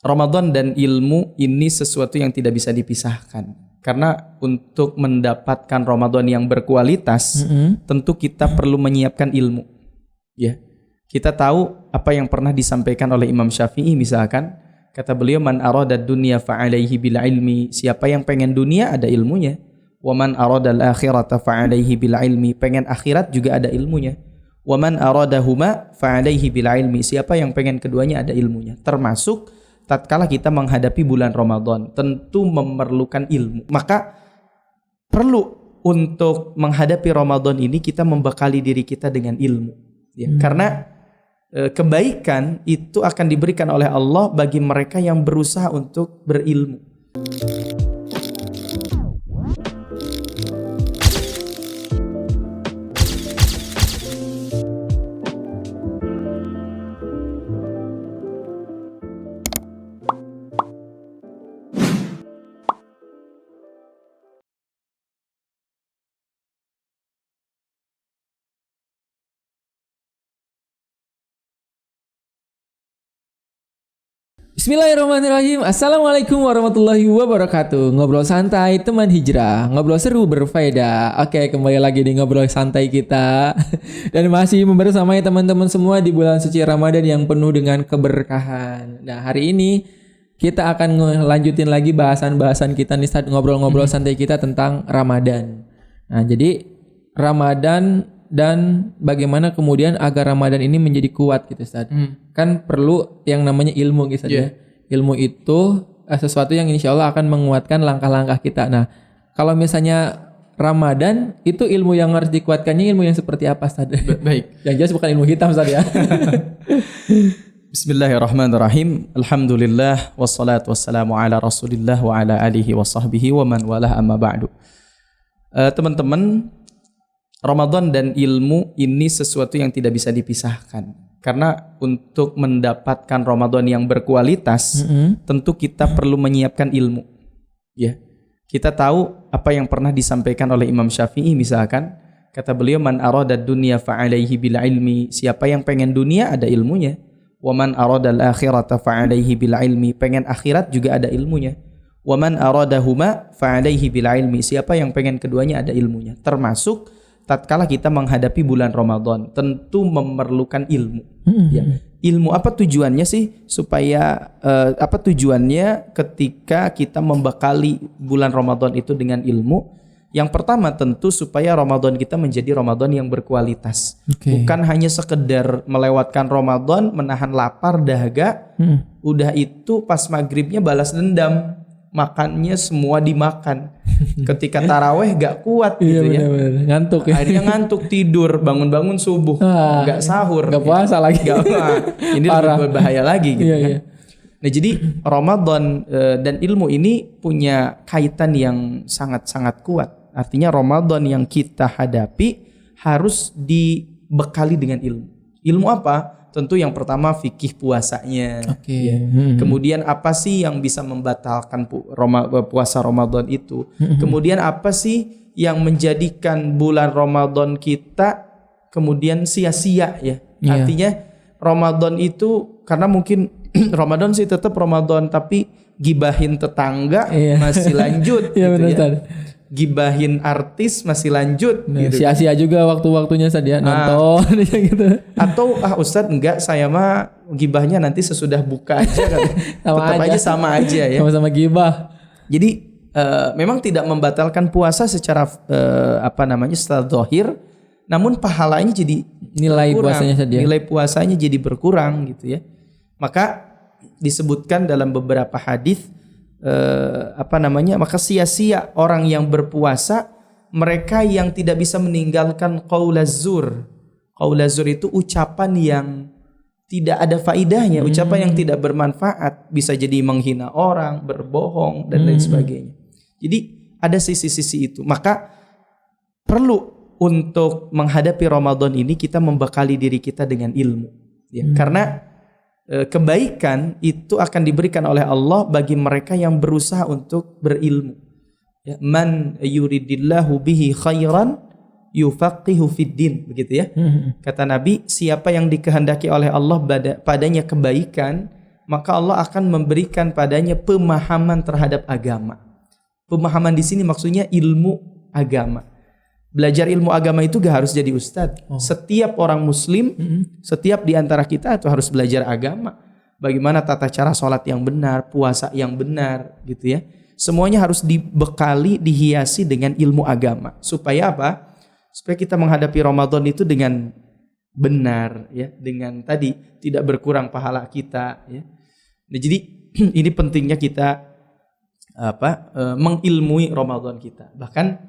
Ramadan dan ilmu ini sesuatu yang tidak bisa dipisahkan. Karena untuk mendapatkan Ramadan yang berkualitas, tentu kita perlu menyiapkan ilmu. Ya. Kita tahu apa yang pernah disampaikan oleh Imam Syafi'i misalkan, kata beliau, man arada dunya fa'alaihi bil ilmi, siapa yang pengen dunia ada ilmunya. Wa man arada al akhirata fa'alaihi bil ilmi, pengen akhirat juga ada ilmunya. Wa man aradahuma fa'alaihi bil ilmi, siapa yang pengen keduanya ada ilmunya. Termasuk tatkala kita menghadapi bulan Ramadan, tentu memerlukan ilmu. Maka perlu untuk menghadapi Ramadan ini kita membekali diri kita dengan ilmu. Ya, karena kebaikan itu akan diberikan oleh Allah bagi mereka yang berusaha untuk berilmu. Bismillahirrahmanirrahim. Assalamualaikum warahmatullahi wabarakatuh. Ngobrol santai teman hijrah, ngobrol seru berfaedah. Oke, kembali lagi di ngobrol santai kita. Dan masih membersamai teman-teman semua di bulan suci Ramadan yang penuh dengan keberkahan. Nah, hari ini kita akan lanjutin lagi bahasan-bahasan kita nih, Ustaz, ngobrol-ngobrol santai kita tentang Ramadan. Nah, jadi Ramadan dan bagaimana kemudian agar Ramadan ini menjadi kuat gitu, Ustaz. Kan perlu yang namanya ilmu gitu, ya. Ilmu itu sesuatu yang insya Allah akan menguatkan langkah-langkah kita. Nah, kalau misalnya Ramadan itu ilmu yang harus dikuatkannya ilmu yang seperti apa, Ustaz? Baik. Yang jelas bukan ilmu hitam, Ustaz, ya. Bismillahirrahmanirrahim. Alhamdulillah wassalatu wassalamu ala Rasulillah wa ala alihi wa sahbihi wa man walah amma ba'du. Teman-teman, Ramadan dan ilmu ini sesuatu yang tidak bisa dipisahkan. Karena untuk mendapatkan Ramadan yang berkualitas, tentu kita perlu menyiapkan ilmu. Ya. Kita tahu apa yang pernah disampaikan oleh Imam Syafi'i misalkan, kata beliau, man arada dunya fa'alaihi bil ilmi, siapa yang pengen dunia ada ilmunya. Wa man arada al akhirata fa'alaihi bil ilmi, pengen akhirat juga ada ilmunya. Wa man aradahuma fa'alaihi bil ilmi, siapa yang pengen keduanya ada ilmunya. Termasuk tatkala kita menghadapi bulan Ramadan, tentu memerlukan ilmu. Ya. Ilmu apa tujuannya sih? Supaya apa tujuannya ketika kita membekali bulan Ramadan itu dengan ilmu? Yang pertama tentu supaya Ramadan kita menjadi Ramadan yang berkualitas. Bukan hanya sekedar melewatkan Ramadan, menahan lapar, dahaga, udah itu pas maghribnya balas dendam. Makannya semua dimakan. Ketika taraweh gak kuat gitu, ya. Bener. Ngantuk ya. Akhirnya ngantuk, tidur, bangun-bangun subuh, gak sahur, gak puasa lagi. Ini lebih berbahaya lagi gitu. Kan. Nah, jadi Ramadan dan ilmu ini punya kaitan yang sangat-sangat kuat. Artinya Ramadan yang kita hadapi harus dibekali dengan ilmu. Ilmu apa? Tentu yang pertama fikih puasanya. Ya. Kemudian apa sih yang bisa membatalkan puasa Ramadan itu? Kemudian apa sih yang menjadikan bulan Ramadan kita kemudian sia-sia, ya? Artinya Ramadan itu karena mungkin Ramadan sih tetap Ramadan, tapi gibahin tetangga masih lanjut gitu, ya. Gibahin artis masih lanjut, gitu. Sia-sia juga waktu-waktunya saja nonton gitu. Atau Ustadz enggak, saya mah gibahnya nanti sesudah buka aja kan. Tetap aja sama aja, ya. Sama-sama gibah. Jadi memang tidak membatalkan puasa secara secara zahir, namun pahalanya jadi nilai berkurang. Puasanya saja. Nilai puasanya jadi berkurang gitu, ya. Maka disebutkan dalam beberapa hadis maka sia-sia orang yang berpuasa, mereka yang tidak bisa meninggalkan qaulaz zur. Qaulaz zur itu ucapan yang tidak ada faidahnya, ucapan yang tidak bermanfaat, bisa jadi menghina orang, berbohong dan lain sebagainya. Jadi ada sisi-sisi itu. Maka perlu untuk menghadapi Ramadan ini kita membekali diri kita dengan ilmu, ya. Karena kebaikan itu akan diberikan oleh Allah bagi mereka yang berusaha untuk berilmu. Ya, man yuridillahu bihi khairan yufaqihu fiddin, begitu, ya. Kata Nabi, siapa yang dikehendaki oleh Allah padanya kebaikan, maka Allah akan memberikan padanya pemahaman terhadap agama. Pemahaman di sini maksudnya ilmu agama. Belajar ilmu agama itu gak harus jadi ustadz. Setiap orang muslim, setiap di antara kita itu harus belajar agama. Bagaimana tata cara sholat yang benar, puasa yang benar, gitu ya. Semuanya harus dibekali, dihiasi dengan ilmu agama. Supaya apa? Supaya kita menghadapi Ramadan itu dengan benar, ya, dengan tadi tidak berkurang pahala kita, ya. Nah, jadi ini pentingnya kita mengilmui Ramadan kita. Bahkan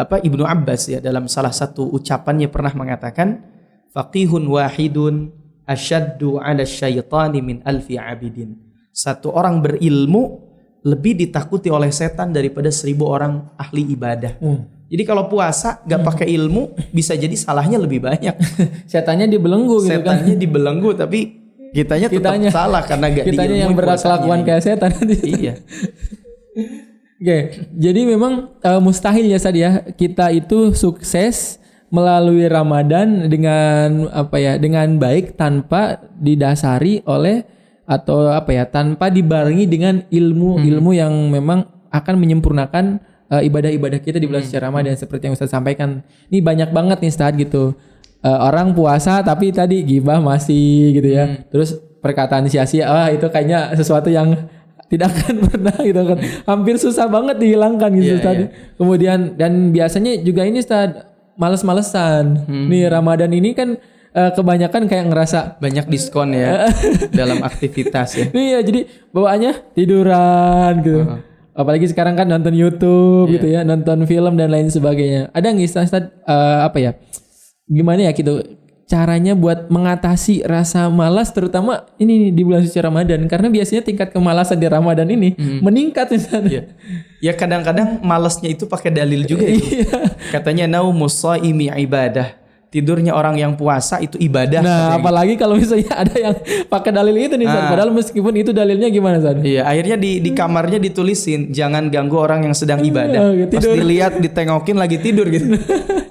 Ibnu Abbas ya dalam salah satu ucapannya pernah mengatakan faqihun wahidun asyaddu 'ala syaitani min alfi 'abidin. Satu orang berilmu lebih ditakuti oleh setan daripada 1000 orang ahli ibadah. Jadi kalau puasa gak pakai ilmu bisa jadi salahnya lebih banyak. Setannya dibelenggu gitu kan. Setannya dibelenggu tapi kitanya tetap salah karena gak diilmui. Kitanya yang berkelakuan kayak setan. Iya. Oke, jadi memang mustahil ya Ustaz ya kita itu sukses melalui Ramadan dengan dengan baik tanpa didasari oleh tanpa dibarengi dengan ilmu yang memang akan menyempurnakan ibadah-ibadah kita di bulan suci Ramadan seperti yang Ustaz sampaikan. Ini banyak banget nih Ustaz gitu. Orang puasa tapi tadi gibah masih gitu ya. Terus perkataan sia-sia itu kayaknya sesuatu yang tidak akan pernah gitu kan. Hampir susah banget dihilangkan gitu Ustaz. Kemudian dan biasanya juga ini Ustaz males-malesan. Nih Ramadan ini kan kebanyakan kayak ngerasa banyak diskon ya dalam aktivitas ya. Iya, jadi bawaannya tiduran gitu. Apalagi sekarang kan nonton YouTube gitu ya, nonton film dan lain sebagainya. Ada nggak Ustaz gimana ya gitu caranya buat mengatasi rasa malas terutama ini di bulan suci Ramadan karena biasanya tingkat kemalasan di Ramadan ini meningkat misalnya. Ya kadang-kadang malasnya itu pakai dalil juga ya. Katanya naumus shaimi ibadah. Tidurnya orang yang puasa itu ibadah. Nah, apalagi kalau misalnya ada yang pakai dalil itu nih, padahal meskipun itu dalilnya gimana, San? Iya, akhirnya di kamarnya ditulisin jangan ganggu orang yang sedang ibadah. Pas dilihat ditengokin lagi tidur gitu.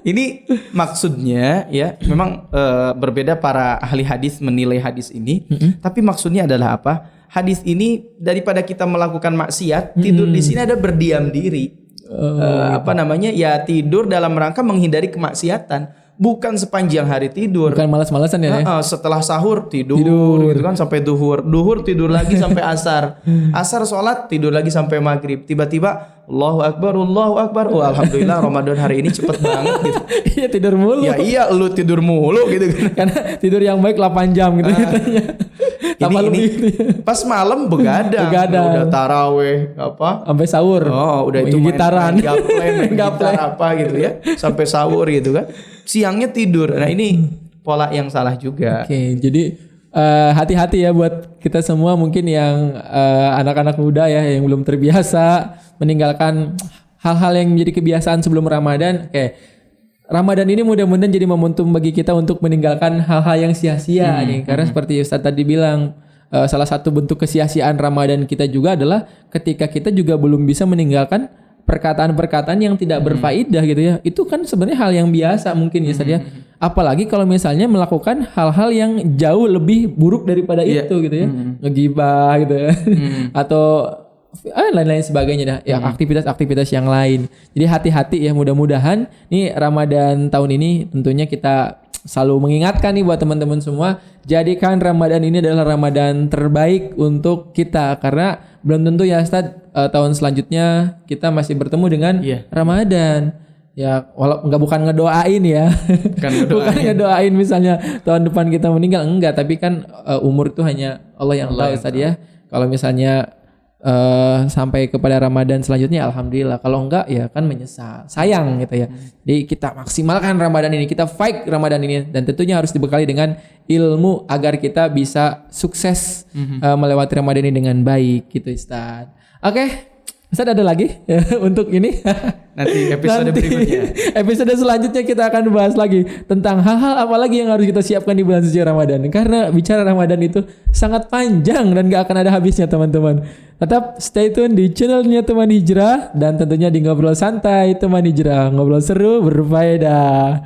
Ini maksudnya ya, memang berbeda para ahli hadis menilai hadis ini, tapi maksudnya adalah apa? Hadis ini daripada kita melakukan maksiat, tidur di sini ada berdiam diri. Ya tidur dalam rangka menghindari kemaksiatan. Bukan sepanjang hari tidur. Bukan malas-malasan ya. Setelah sahur tidur gitu kan sampai duhur. Duhur tidur lagi sampai asar. Asar sholat tidur lagi sampai maghrib. Tiba-tiba Allahu Akbar. Oh alhamdulillah Ramadan hari ini cepet banget gitu. Iya tidur mulu. Ya iya lu tidur mulu gitu kan. Karena tidur yang baik 8 jam gitu katanya. Ini pas malam begadang. Udah taraweh sampai sahur. Udah itu gitaran. Main gitar apa gitu ya. Sampai sahur gitu kan. Siangnya tidur. Nah ini pola yang salah juga. Oke, jadi hati-hati ya buat kita semua mungkin yang anak-anak muda ya yang belum terbiasa meninggalkan hal-hal yang menjadi kebiasaan sebelum Ramadan. Oke, Ramadan ini mudah-mudahan jadi momentum bagi kita untuk meninggalkan hal-hal yang sia-sia nih. Karena seperti Ustaz tadi bilang, salah satu bentuk kesia-siaan Ramadan kita juga adalah ketika kita juga belum bisa meninggalkan perkataan-perkataan yang tidak berfaedah gitu ya. Itu kan sebenarnya hal yang biasa mungkin ya Ustaz ya. Apalagi kalau misalnya melakukan hal-hal yang jauh lebih buruk daripada itu gitu ya. Ngegibah gitu ya. Atau lain-lain sebagainya dah. Ya aktivitas-aktivitas yang lain. Jadi hati-hati ya, mudah-mudahan nih Ramadan tahun ini tentunya kita selalu mengingatkan nih buat teman-teman semua, jadikan Ramadan ini adalah Ramadan terbaik untuk kita karena belum tentu ya Ustaz tahun selanjutnya kita masih bertemu dengan Ramadan. Ya bukan ngedoain ya. Bukan ngedoain misalnya tahun depan kita meninggal, enggak, tapi kan umur itu hanya Allah yang tahu Ustaz ya. Kalau misalnya sampai kepada Ramadan selanjutnya alhamdulillah, kalau enggak ya kan menyesal, sayang gitu ya. Jadi kita maksimalkan Ramadan ini, kita fight Ramadan ini, dan tentunya harus dibekali dengan ilmu agar kita bisa sukses melewati Ramadan ini dengan baik gitu Ustaz. Oke. Ustaz ada lagi untuk ini? Nanti episode berikutnya. Episode selanjutnya kita akan bahas lagi tentang hal-hal apa lagi yang harus kita siapkan di bulan suci Ramadan. Karena bicara Ramadan itu sangat panjang dan gak akan ada habisnya teman-teman. Tetap stay tune di channelnya Teman Hijrah dan tentunya di Ngobrol Santai Teman Hijrah. Ngobrol seru berfaedah.